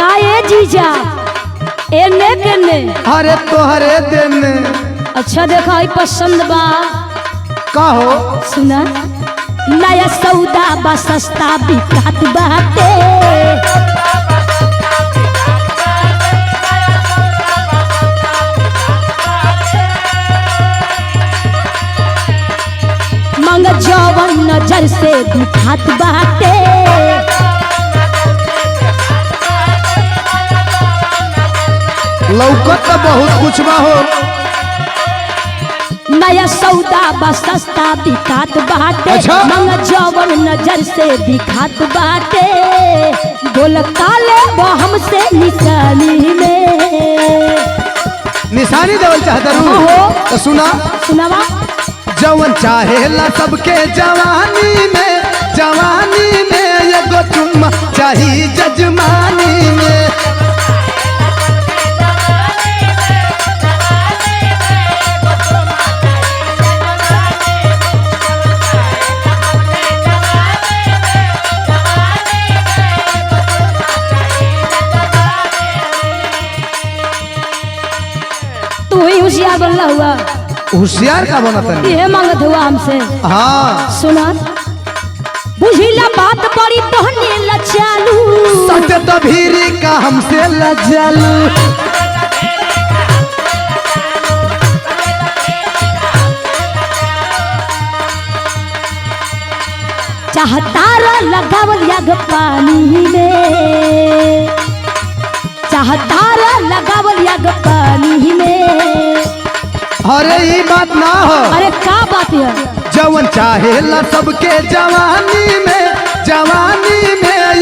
काए जीजा एने केने अरे तोहरे देने। अच्छा देखा ही पसंद बा का हो सुना नया सौदा बा सस्ता बिकात बाटे मंग जवन नजर से दिखात बाटे लौकत तो बहुत कुछ बा हो। नया सौदा बा सस्ता बिकात बाटे अच्छा? मंग जवन नजर से दिखात बाटे बोल काले वो हमसे निशानी में निशानी देवल चाहता हो। हूँ तो सुना सुनावा जवन चाहेला सबके जवानी में एगो चुम्मा चाही जजमानी में। तू ही होशियार बनला हुआ होशियार का बनता ये मांगत हुआ हमसे। हाँ सुना बुझिला बात बड़ी तोहने लचालू सच तो भीरी का हमसे लजालू। चाहतारा लगावल याग पानी में चाहतारा लगावल याग पानी में। अरे ये बात ना हो। अरे का बात है जवन चाहेला सबके जवानी में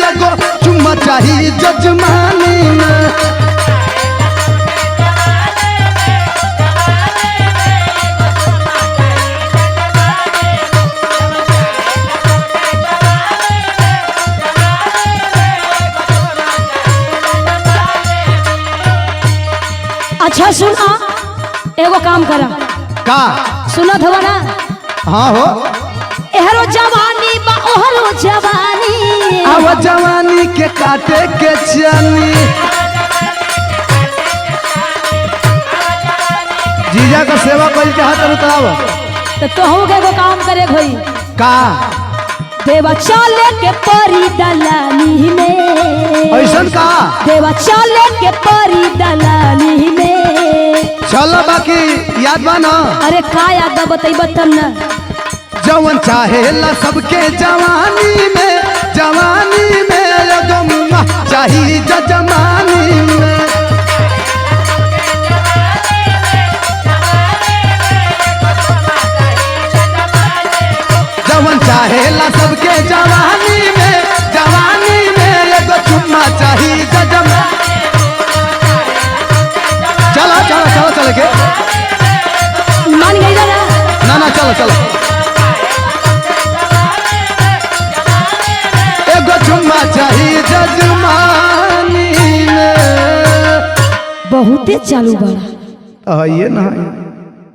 एगो चुम्मा चाही जजमानी में। अच्छा सुना एगो काम करा का सुनत हुआ ना हाँ हो। एहरो जवानी बा ओहरो जवानी अब जवानी के काटे के चली जीजा का सेवा कल चाहत तो हम के एगो काम करे भई का देवा चले के परी दलानी में ऐसन का देवा चले के परी दलानी में। चलो बाकी याद बा ना। अरे का याद बताई बतन ना जवन चाहेला सबके जवानी में एगो मुम्मा चाही जजमानी में। जवन चाहेला सबके जवानी में एगो चुम्मा चाही जजमानी। चलो चलो चलो चलो के मान गई ना ना चलो चलो एगो चुम्मा चाही जजमानी में। बहुते चालू बड़ा ये ना